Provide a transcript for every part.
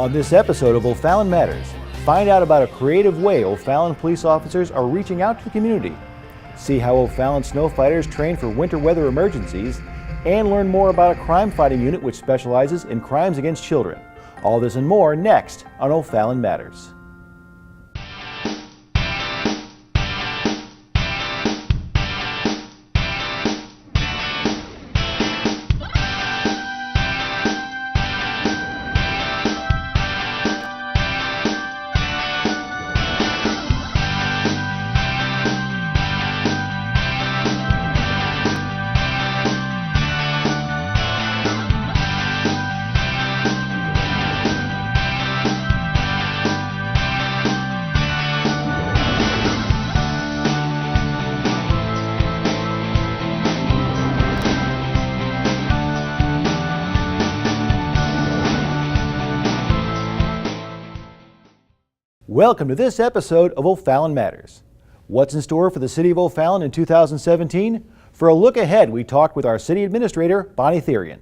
On this episode of O'Fallon Matters, find out about a creative way O'Fallon police officers are reaching out to the community. See how O'Fallon snow fighters train for winter weather emergencies, and learn more about a crime fighting unit which specializes in crimes against children. All this and more next on O'Fallon Matters. Welcome to this episode of O'Fallon Matters. What's in store for the City of O'Fallon in 2017? For a look ahead, we talked with our City Administrator, Bonnie Therian.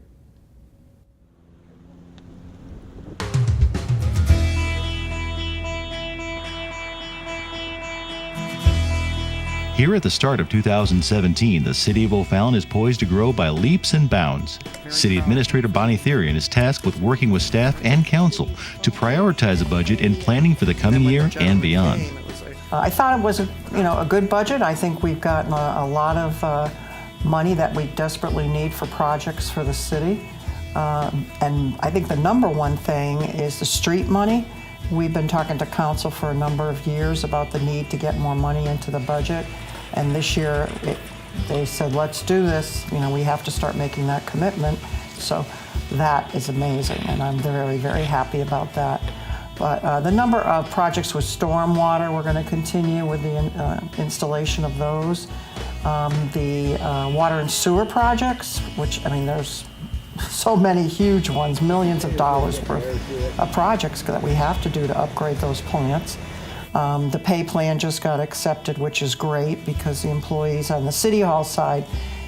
Here at the start of 2017, the City of O'Fallon is poised to grow by leaps and bounds. City Administrator Bonnie Therian is tasked with working with staff and council to prioritize a budget in planning for the coming year and beyond. I thought it was a good budget. I think we've gotten a lot of money that we desperately need for projects for the city. And I think the number one thing is the street money. We've been talking to council for a number of years about the need to get more money into the budget. And this year, they said, let's do this. We have to start making that commitment. So that is amazing, and I'm very, very happy about that. But the number of projects with stormwater, we're going to continue with the installation of those. The water and sewer projects, which, there's so many huge ones, millions of dollars worth of projects that we have to do to upgrade those plants. The pay plan just got accepted, which is great because the employees on the City Hall side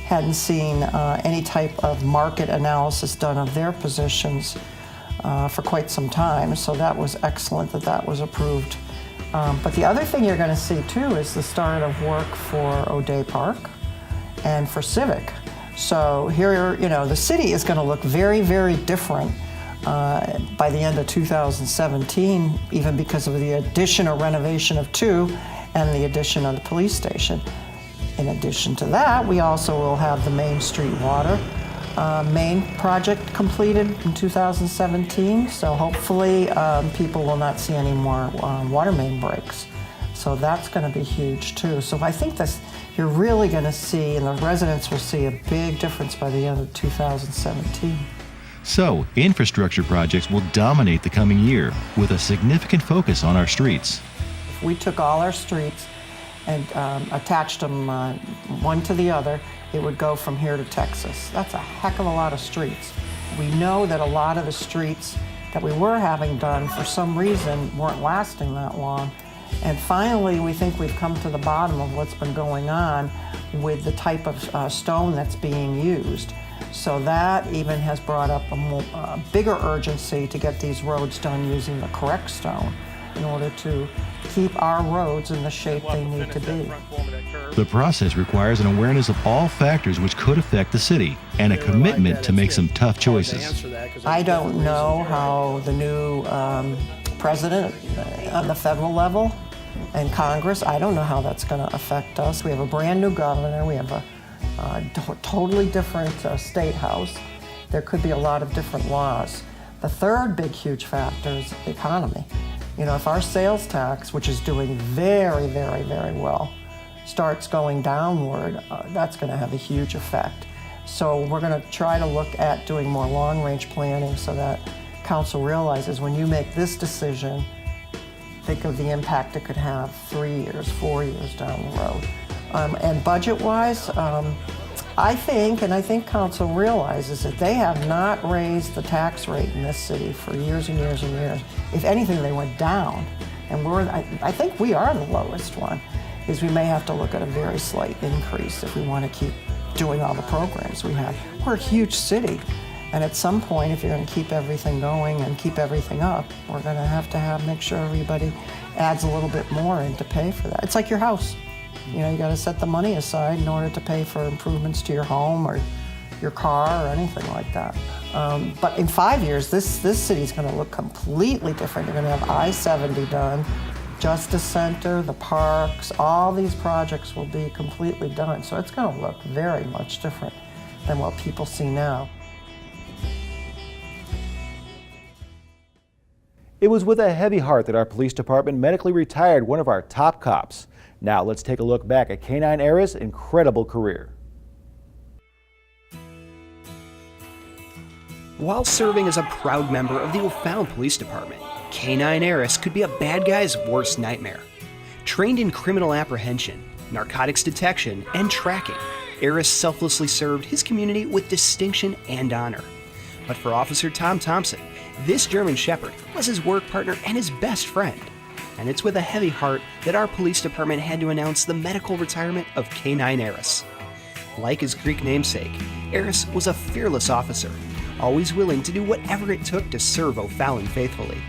hadn't seen any type of market analysis done of their positions for quite some time. So that was excellent that was approved. But the other thing you're going to see too is the start of work for O'Day Park and for Civic. So here, the city is going to look very, very different by the end of 2017, even because of the addition or renovation of 2 and the addition of the police station. In addition to that, we also will have the Main Street Water main project completed in 2017. So hopefully people will not see any more water main breaks. So that's going to be huge too. So I think you're really going to see, and the residents will see, a big difference by the end of 2017. So, infrastructure projects will dominate the coming year with a significant focus on our streets. If we took all our streets and attached them one to the other, it would go from here to Texas. That's a heck of a lot of streets. We know that a lot of the streets that we were having done for some reason weren't lasting that long. And finally, we think we've come to the bottom of what's been going on with the type of stone that's being used. So that even has brought up a bigger urgency to get these roads done using the correct stone in order to keep our roads in the shape they need to be. The process requires an awareness of all factors which could affect the city and a commitment to make some tough choices. I don't know how the new president on the federal level and Congress, I don't know how that's going to affect us. We have a brand new governor. We have a totally different state house. There could be a lot of different laws. The third big, huge factor is the economy. If our sales tax, which is doing very, very, very well, starts going downward, that's going to have a huge effect. So we're going to try to look at doing more long-range planning so that council realizes when you make this decision, think of the impact it could have 3 years, 4 years down the road. And budget-wise, I think council realizes that they have not raised the tax rate in this city for years and years and years. If anything, they went down. And I think we are the lowest one, is we may have to look at a very slight increase if we want to keep doing all the programs we have. We're a huge city. And at some point, if you're going to keep everything going and keep everything up, we're going to have make sure everybody adds a little bit more in to pay for that. It's like your house. You know, you got to set the money aside in order to pay for improvements to your home or your car or anything like that. But in 5 years, this city's going to look completely different. You're going to have I-70 done, Justice Center, the parks, all these projects will be completely done. So it's going to look very much different than what people see now. It was with a heavy heart that our police department medically retired one of our top cops. Now let's take a look back at K-9 Era's incredible career. While serving as a proud member of the O'Fallon Police Department, K-9 Eris could be a bad guy's worst nightmare. Trained in criminal apprehension, narcotics detection, and tracking, Eris selflessly served his community with distinction and honor. But for Officer Tom Thompson, this German Shepherd was his work partner and his best friend. And it's with a heavy heart that our police department had to announce the medical retirement of K-9 Eris. Like his Greek namesake, Eris was a fearless officer, always willing to do whatever it took to serve O'Fallon faithfully.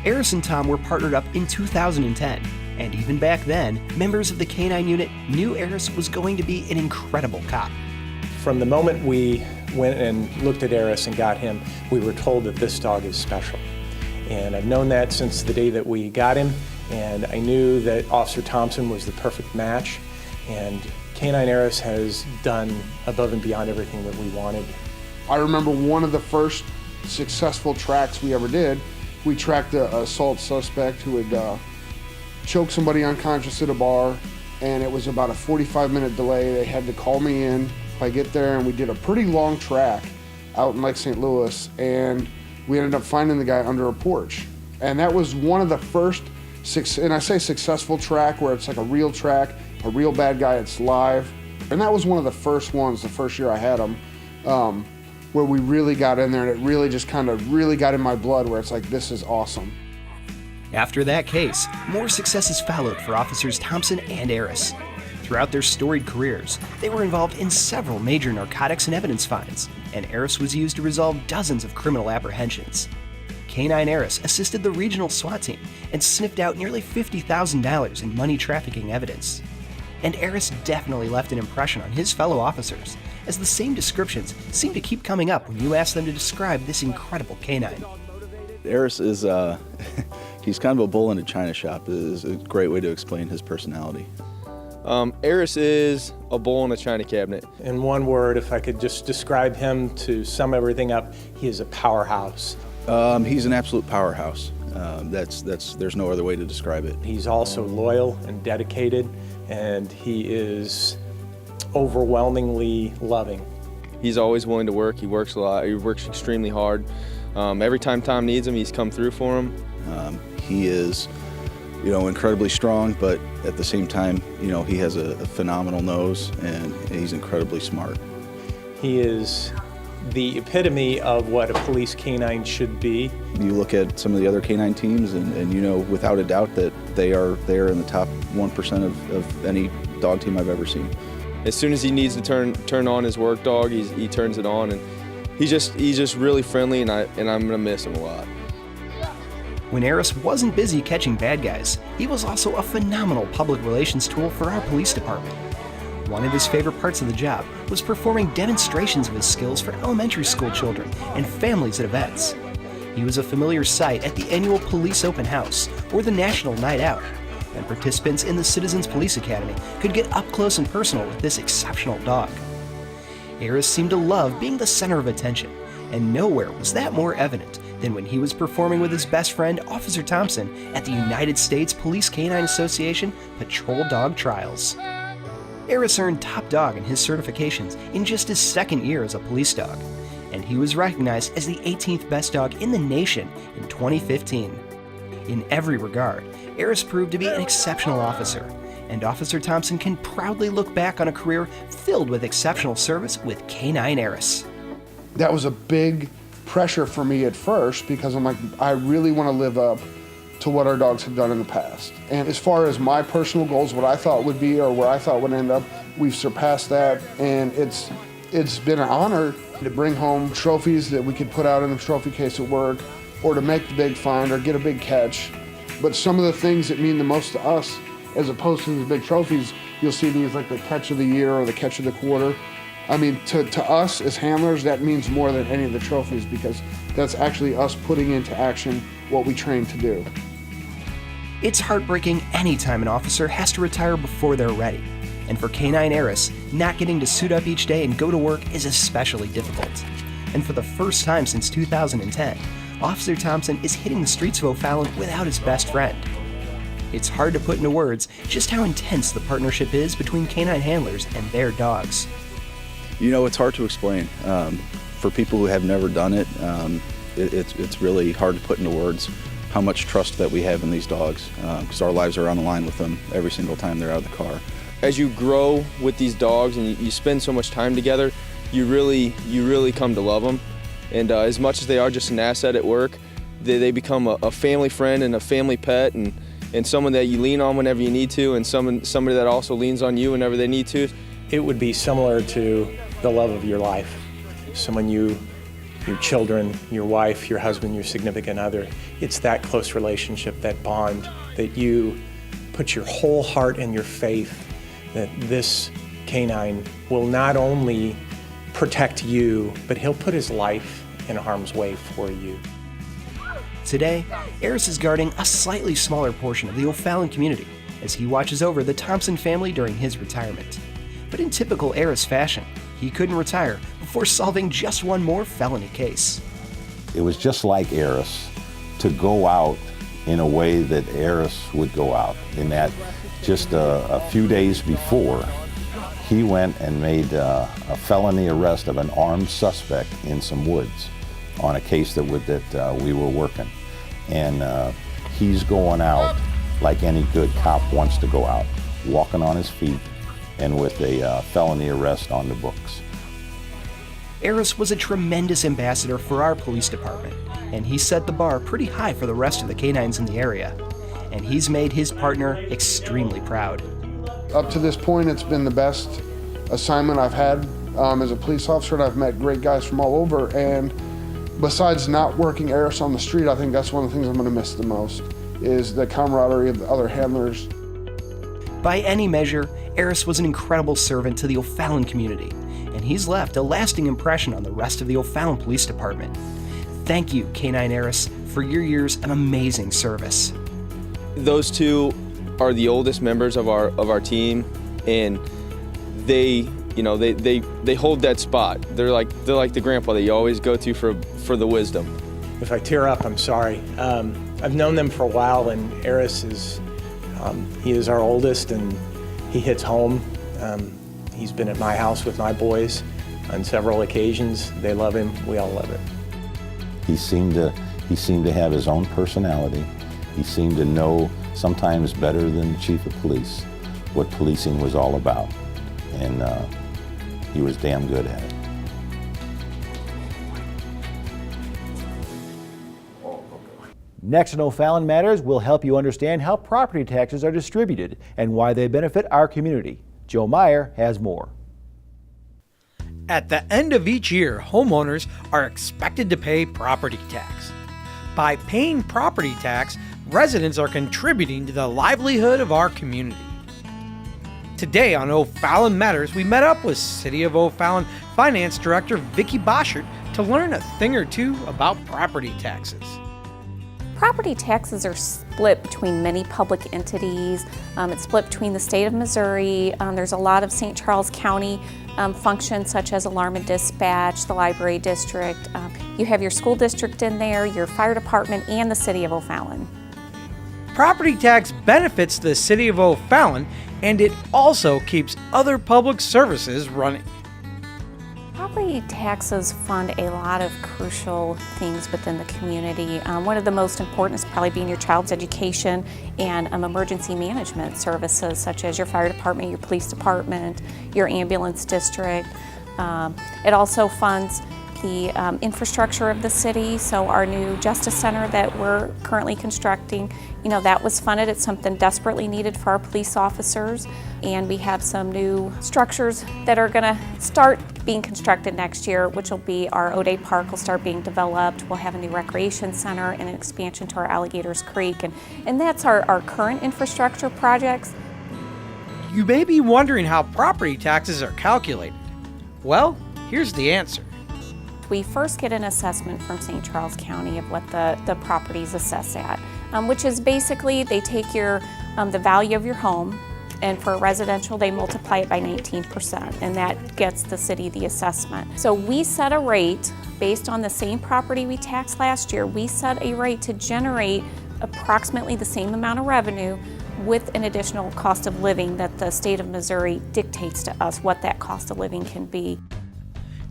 Eris and Tom were partnered up in 2010, and even back then, members of the K-9 unit knew Eris was going to be an incredible cop. From the moment we went and looked at Eris and got him, we were told that this dog is special. And I've known that since the day that we got him, and I knew that Officer Thompson was the perfect match, and K-9 Eris has done above and beyond everything that we wanted. I remember one of the first successful tracks we ever did. We tracked an assault suspect who had choked somebody unconscious at a bar, and it was about a 45-minute delay. They had to call me in. I get there, and we did a pretty long track out in Lake St. Louis, and we ended up finding the guy under a porch. And that was one of the first, and I say successful track, where it's like a real track, a real bad guy, it's live. And that was one of the first ones, the first year I had him, where we really got in there, and it really just kind of really got in my blood, where it's like, this is awesome. After that case, more successes followed for Officers Thompson and Eris. Throughout their storied careers, they were involved in several major narcotics and evidence finds, and Eris was used to resolve dozens of criminal apprehensions. K-9 Eris assisted the regional SWAT team and sniffed out nearly $50,000 in money trafficking evidence. And Eris definitely left an impression on his fellow officers, as the same descriptions seem to keep coming up when you ask them to describe this incredible K-9. Eris is, he's kind of a bull in a china shop, is a great way to explain his personality. Eris is a bull in a china cabinet. In one word, if I could just describe him to sum everything up, he is a powerhouse. He's an absolute powerhouse. There's no other way to describe it. He's also loyal and dedicated, and he is overwhelmingly loving. He's always willing to work. He works a lot. He works extremely hard. Every time Tom needs him, he's come through for him. He is, incredibly strong, but at the same time, he has a phenomenal nose, and he's incredibly smart. He is the epitome of what a police canine should be. You look at some of the other canine teams, and you know without a doubt that they are in the top 1% of any dog team I've ever seen. As soon as he needs to turn on his work dog, he turns it on, and he's just really friendly, and I'm gonna miss him a lot. When Eris wasn't busy catching bad guys, he was also a phenomenal public relations tool for our police department. One of his favorite parts of the job was performing demonstrations of his skills for elementary school children and families at events. He was a familiar sight at the annual Police Open House or the National Night Out, and participants in the Citizens Police Academy could get up close and personal with this exceptional dog. Eris seemed to love being the center of attention, and nowhere was that more evident than when he was performing with his best friend, Officer Thompson, at the United States Police Canine Association Patrol Dog Trials. Eris earned top dog in his certifications in just his second year as a police dog, and he was recognized as the 18th best dog in the nation in 2015. In every regard, Eris proved to be an exceptional officer, and Officer Thompson can proudly look back on a career filled with exceptional service with K-9 Eris. That was a big pressure for me at first, because I'm like, I really want to live up to what our dogs have done in the past. And as far as my personal goals, what I thought would be or where I thought would end up, we've surpassed that, and it's been an honor to bring home trophies that we could put out in the trophy case at work, or to make the big find or get a big catch. But some of the things that mean the most to us, as opposed to these big trophies, you'll see these like the catch of the year or the catch of the quarter. I mean, to us as handlers, that means more than any of the trophies, because that's actually us putting into action what we train to do. It's heartbreaking anytime an officer has to retire before they're ready. And for Canine Eris, not getting to suit up each day and go to work is especially difficult. And for the first time since 2010, Officer Thompson is hitting the streets of O'Fallon without his best friend. It's hard to put into words just how intense the partnership is between canine handlers and their dogs. You know, it's hard to explain. For people who have never done it, it's really hard to put into words how much trust that we have in these dogs, because our lives are on the line with them every single time they're out of the car. As you grow with these dogs and you spend so much time together, you really come to love them. And as much as they are just an asset at work, they become a family friend and a family pet, and someone that you lean on whenever you need to, and somebody that also leans on you whenever they need to. It would be similar to the love of your life. Someone your children, your wife, your husband, your significant other. It's that close relationship, that bond, that you put your whole heart and your faith that this canine will not only protect you, but he'll put his life in harm's way for you. Today, Eris is guarding a slightly smaller portion of the O'Fallon community as he watches over the Thompson family during his retirement. But in typical Eris fashion, he couldn't retire before solving just one more felony case. It was just like Eris to go out in a way that Eris would go out, in that just a few days before, he went and made a felony arrest of an armed suspect in some woods on a case that we were working. And he's going out like any good cop wants to go out, walking on his feet and with a felony arrest on the books. Eris was a tremendous ambassador for our police department, and he set the bar pretty high for the rest of the canines in the area. And he's made his partner extremely proud. Up to this point, it's been the best assignment I've had as a police officer, and I've met great guys from all over. And besides not working Eris on the street, I think that's one of the things I'm going to miss the most, is the camaraderie of the other handlers. By any measure, Eris was an incredible servant to the O'Fallon community, and he's left a lasting impression on the rest of the O'Fallon Police Department. Thank you, Canine Eris, for your years of amazing service. Those two are the oldest members of our team, and they hold that spot. They're like the grandpa that you always go to for the wisdom. If I tear up, I'm sorry. I've known them for a while, and Eris is he is our oldest, and he hits home. He's been at my house with my boys on several occasions. They love him. We all love him. He seemed to have his own personality. He seemed to know, sometimes better than the chief of police, what policing was all about. And he was damn good at it. Next on O'Fallon Matters, we'll help you understand how property taxes are distributed and why they benefit our community. Joe Meyer has more. At the end of each year, homeowners are expected to pay property tax. By paying property tax, residents are contributing to the livelihood of our community. Today on O'Fallon Matters, we met up with City of O'Fallon Finance Director Vicki Boschert to learn a thing or two about property taxes. Property taxes are split between many public entities. It's split between the state of Missouri. There's a lot of St. Charles County functions such as alarm and dispatch, the library district. You have your school district in there, your fire department, and the City of O'Fallon. Property tax benefits the City of O'Fallon, and it also keeps other public services running. Property taxes fund a lot of crucial things within the community. One of the most important is probably being your child's education and emergency management services such as your fire department, your police department, your ambulance district. It also funds the infrastructure of the city. So our new Justice Center that we're currently constructing, that was funded. It's something desperately needed for our police officers. And we have some new structures that are gonna start being constructed next year, which will be our O'Day Park will start being developed. We'll have a new recreation center and an expansion to our Alligators Creek. And that's our current infrastructure projects. You may be wondering how property taxes are calculated. Well, here's the answer. We first get an assessment from St. Charles County of what the properties assess at, which is basically they take your the value of your home, and for residential they multiply it by 19%, and that gets the city the assessment. So we set a rate based on the same property we taxed last year. We set a rate to generate approximately the same amount of revenue with an additional cost of living that the state of Missouri dictates to us what that cost of living can be.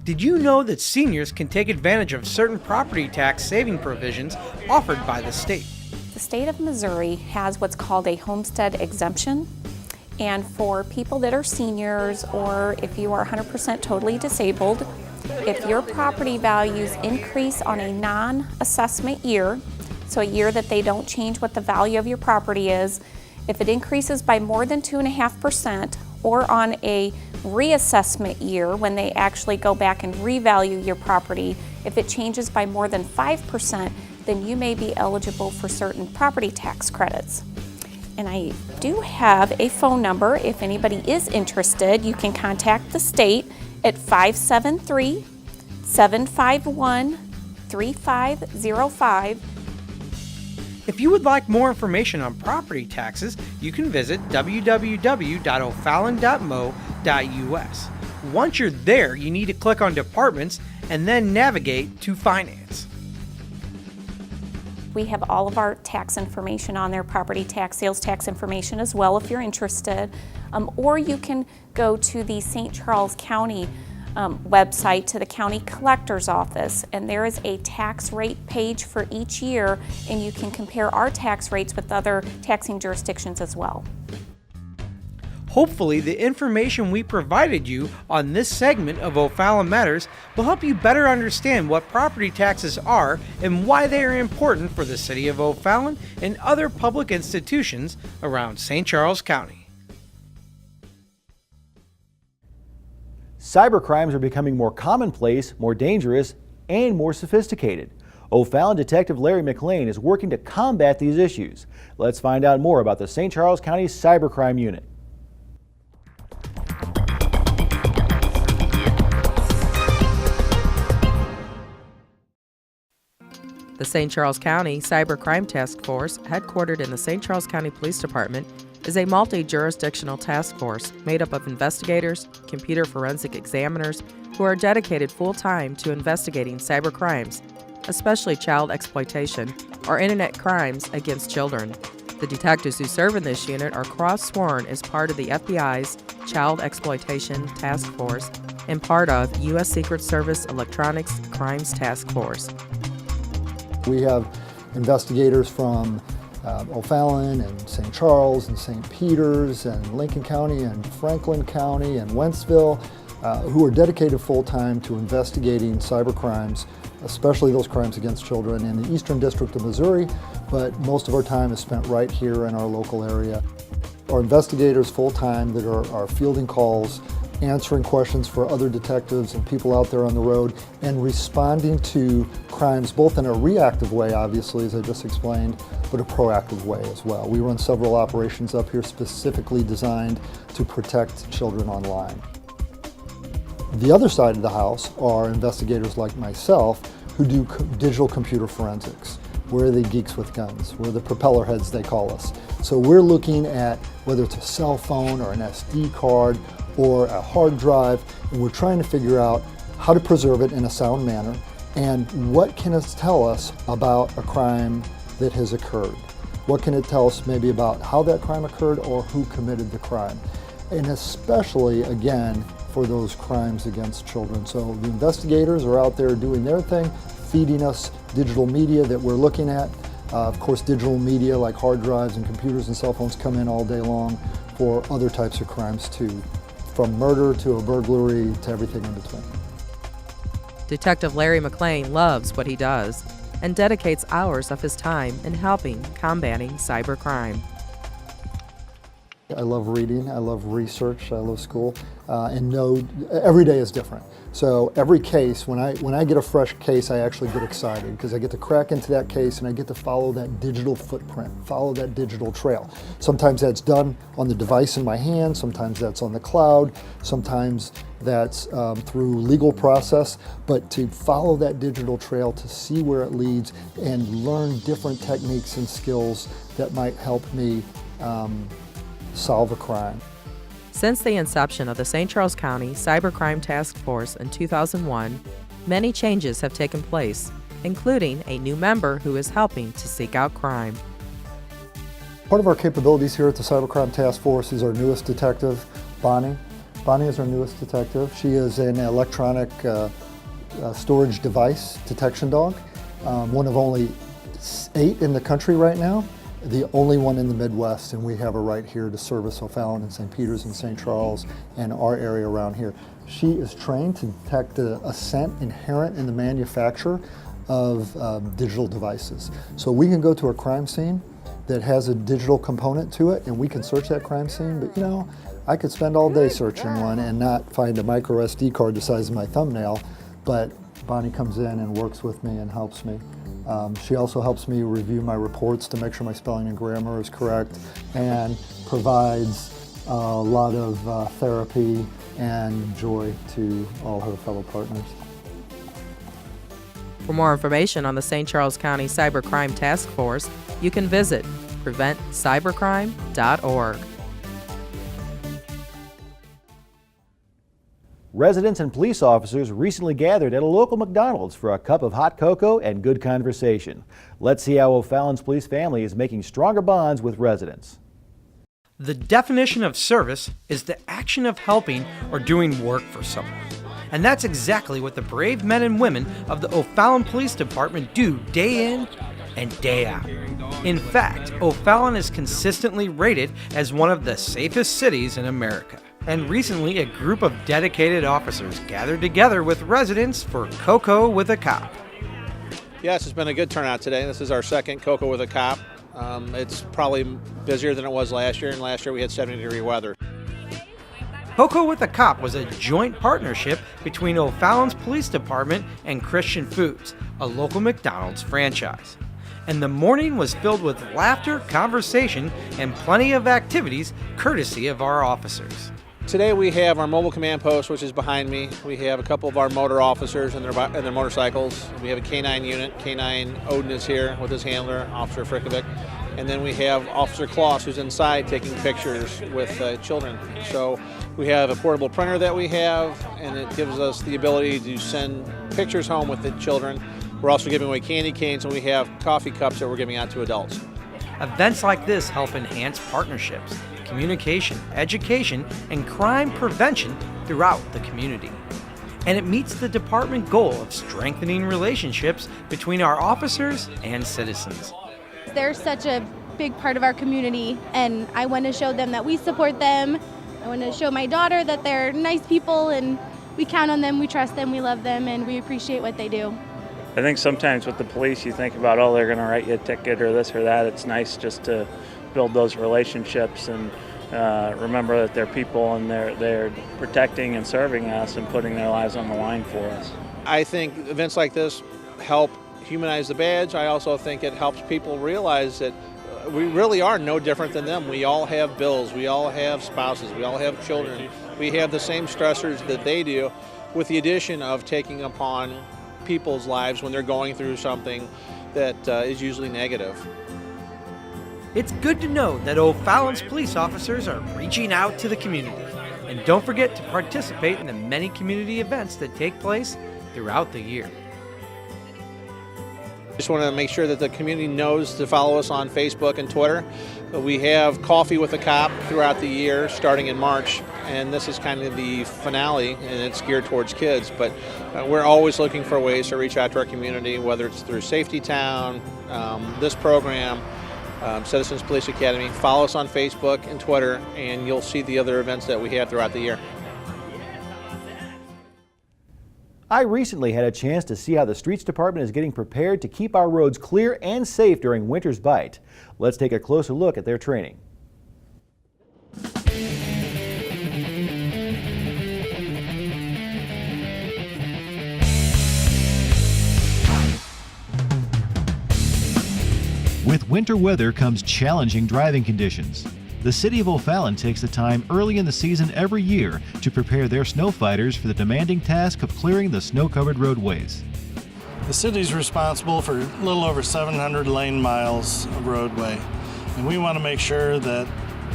Did you know that seniors can take advantage of certain property tax saving provisions offered by the state? The state of Missouri has what's called a homestead exemption, and for people that are seniors or if you are 100% totally disabled, if your property values increase on a non-assessment year, so a year that they don't change what the value of your property is, if it increases by more than 2.5%, or on a reassessment year when they actually go back and revalue your property, if it changes by more than 5%, then you may be eligible for certain property tax credits. And I do have a phone number. If anybody is interested, you can contact the state at 573-751-3505. If you would like more information on property taxes, you can visit www.o'fallon.mo.us. Once you're there, you need to click on Departments and then navigate to Finance. We have all of our tax information on there, property tax, sales tax information as well if you're interested. Or you can go to the St. Charles County website, to the county collector's office, and there is a tax rate page for each year, and you can compare our tax rates with other taxing jurisdictions as well. Hopefully, the information we provided you on this segment of O'Fallon Matters will help you better understand what property taxes are and why they are important for the city of O'Fallon and other public institutions around St. Charles County. Cybercrimes are becoming more commonplace, more dangerous, and more sophisticated. O'Fallon Detective Larry McLean is working to combat these issues. Let's find out more about the St. Charles County Cybercrime Unit. The St. Charles County Cybercrime Task Force, headquartered in the St. Charles County Police Department, is a multi-jurisdictional task force made up of investigators, computer forensic examiners who are dedicated full-time to investigating cyber crimes, especially child exploitation or internet crimes against children. The detectives who serve in this unit are cross-sworn as part of the FBI's Child Exploitation Task Force and part of U.S. Secret Service Electronics Crimes Task Force. We have investigators from O'Fallon and St. Charles and St. Peters and Lincoln County and Franklin County and Wentzville who are dedicated full-time to investigating cyber crimes, especially those crimes against children in the Eastern District of Missouri, but most of our time is spent right here in our local area. Our investigators full-time that are fielding calls, answering questions for other detectives and people out there on the road, and responding to crimes both in a reactive way, obviously, as I just explained, but a proactive way as well. We run several operations up here specifically designed to protect children online. The other side of the house are investigators like myself who do digital computer forensics. We're the geeks with guns. We're the propeller heads, they call us. So we're looking at whether it's a cell phone or an SD card or a hard drive, and we're trying to figure out how to preserve it in a sound manner and what can it tell us about a crime that has occurred. What can it tell us maybe about how that crime occurred or who committed the crime? And especially, again, for those crimes against children. So the investigators are out there doing their thing, feeding us digital media that we're looking at. Of course, digital media like hard drives and computers and cell phones come in all day long for other types of crimes too, from murder to a burglary to everything in between. Detective Larry McLean loves what he does and dedicates hours of his time in helping combating cybercrime. I love reading, I love research, I love school, and know every day is different. So every case, when I get a fresh case, I actually get excited because I get to crack into that case and I get to follow that digital footprint, follow that digital trail. Sometimes that's done on the device in my hand, sometimes that's on the cloud, sometimes that's through legal process, but to follow that digital trail to see where it leads and learn different techniques and skills that might help me solve a crime. Since the inception of the St. Charles County Cybercrime Task Force in 2001, many changes have taken place, including a new member who is helping to seek out crime. Part of our capabilities here at the Cybercrime Task Force is our newest detective, Bonnie. Bonnie is our newest detective. She is an electronic storage device detection dog, one of only 8 in the country right now. The only one in the Midwest, and we have her right here to service O'Fallon and St. Peter's and St. Charles and our area around here. She is trained to detect a scent inherent in the manufacture of digital devices. So we can go to a crime scene that has a digital component to it and we can search that crime scene, but you know, I could spend all day searching one and not find a micro SD card the size of my thumbnail, but Bonnie comes in and works with me and helps me. She also helps me review my reports to make sure my spelling and grammar is correct and provides a lot of therapy and joy to all her fellow partners. For more information on the St. Charles County Cybercrime Task Force, you can visit preventcybercrime.org. Residents and police officers recently gathered at a local McDonald's for a cup of hot cocoa and good conversation. Let's see how O'Fallon's police family is making stronger bonds with residents. The definition of service is the action of helping or doing work for someone. And that's exactly what the brave men and women of the O'Fallon Police Department do day in and day out. In fact, O'Fallon is consistently rated as one of the safest cities in America. And recently, a group of dedicated officers gathered together with residents for Cocoa with a Cop. Yes, it's been a good turnout today. This is our second Cocoa with a Cop. It's probably busier than it was last year, and last year we had 70-degree weather. Cocoa with a Cop was a joint partnership between O'Fallon's Police Department and Christian Foods, a local McDonald's franchise. And the morning was filled with laughter, conversation, and plenty of activities courtesy of our officers. Today we have our mobile command post, which is behind me. We have a couple of our motor officers and their motorcycles. We have a K9 unit. K9 Odin is here with his handler, Officer Frikovic. And then we have Officer Kloss, who's inside taking pictures with children. So we have a portable printer that we have, and it gives us the ability to send pictures home with the children. We're also giving away candy canes, and we have coffee cups that we're giving out to adults. Events like this help enhance partnerships, communication, education, and crime prevention throughout the community. And it meets the department goal of strengthening relationships between our officers and citizens. They're such a big part of our community, and I want to show them that we support them. I want to show my daughter that they're nice people, and we count on them, we trust them, we love them, and we appreciate what they do. I think sometimes with the police you think about, oh, they're going to write you a ticket or this or that. It's nice just to build those relationships and remember that they're people and they're protecting and serving us and putting their lives on the line for us. I think events like this help humanize the badge. I also think it helps people realize that we really are no different than them. We all have bills, we all have spouses, we all have children. We have the same stressors that they do, with the addition of taking upon people's lives when they're going through something that is usually negative. It's good to know that O'Fallon's police officers are reaching out to the community. And don't forget to participate in the many community events that take place throughout the year. Just want to make sure that the community knows to follow us on Facebook and Twitter. We have Coffee with a Cop throughout the year, starting in March, and this is kind of the finale, and it's geared towards kids. But we're always looking for ways to reach out to our community, whether it's through Safety Town, this program, Citizens Police Academy. Follow us on Facebook and Twitter, and you'll see the other events that we have throughout the year. I recently had a chance to see how the Streets Department is getting prepared to keep our roads clear and safe during winter's bite. Let's take a closer look at their training. With winter weather comes challenging driving conditions. The City of O'Fallon takes the time early in the season every year to prepare their snow fighters for the demanding task of clearing the snow-covered roadways. The city is responsible for a little over 700 lane miles of roadway, and we want to make sure that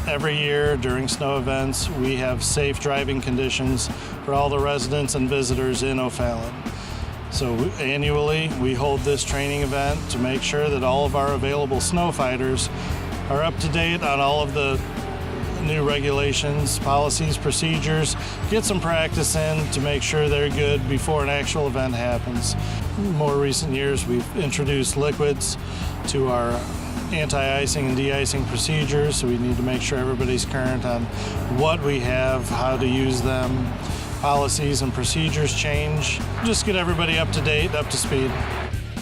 every year during snow events we have safe driving conditions for all the residents and visitors in O'Fallon. So annually we hold this training event to make sure that all of our available snow fighters are up to date on all of the new regulations, policies, procedures, get some practice in to make sure they're good before an actual event happens. In more recent years, we've introduced liquids to our anti-icing and de-icing procedures, so we need to make sure everybody's current on what we have, how to use them. Policies and procedures change. Just get everybody up to date, up to speed.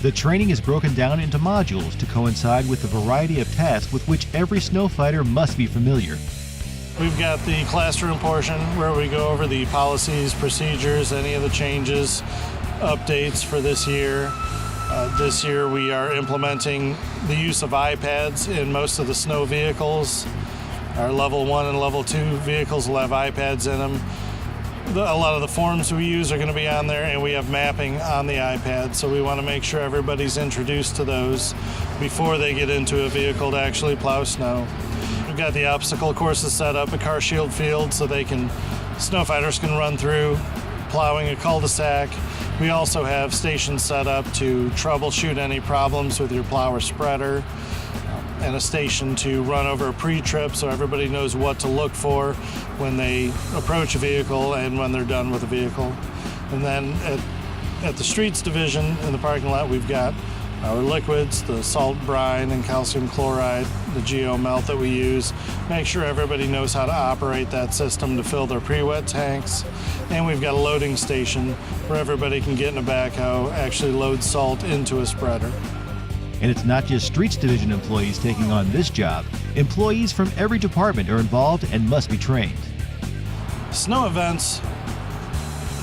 The training is broken down into modules to coincide with the variety of tasks with which every snow fighter must be familiar. We've got the classroom portion where we go over the policies, procedures, any of the changes, updates for this year. This year we are implementing the use of iPads in most of the snow vehicles. Our level 1 and level 2 vehicles will have iPads in them. A lot of the forms we use are going to be on there, and we have mapping on the iPad, so we want to make sure everybody's introduced to those before they get into a vehicle to actually plow snow. We've got the obstacle courses set up at Car Shield Field so snow fighters can run through plowing a cul-de-sac. We also have stations set up to troubleshoot any problems with your plow or spreader, and a station to run over a pre-trip so everybody knows what to look for when they approach a vehicle and when they're done with a vehicle. And then at the streets division in the parking lot, we've got our liquids, the salt brine and calcium chloride, the geo melt that we use. Make sure everybody knows how to operate that system to fill their pre-wet tanks. And we've got a loading station where everybody can get in a backhoe, actually load salt into a spreader. And it's not just Streets Division employees taking on this job. Employees from every department are involved and must be trained. Snow events,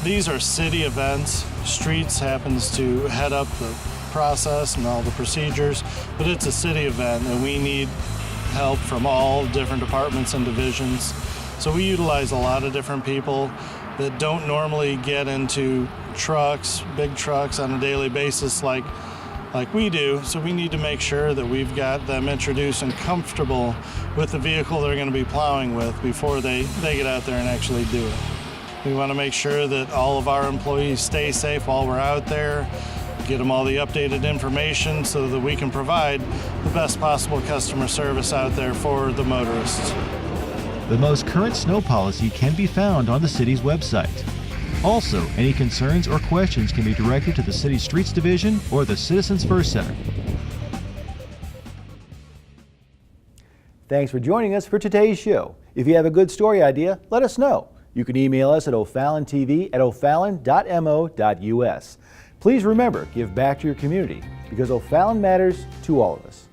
these are city events. Streets happens to head up the process and all the procedures, but it's a city event and we need help from all different departments and divisions. So we utilize a lot of different people that don't normally get into trucks, big trucks on a daily basis like we do, so we need to make sure that we've got them introduced and comfortable with the vehicle they're going to be plowing with before they get out there and actually do it. We want to make sure that all of our employees stay safe while we're out there, get them all the updated information so that we can provide the best possible customer service out there for the motorists. The most current snow policy can be found on the city's website. Also, any concerns or questions can be directed to the City Streets Division or the Citizens First Center. Thanks for joining us for today's show. If you have a good story idea, let us know. You can email us at OFallonTV at OFallon.mo.us. Please remember, give back to your community because O'Fallon matters to all of us.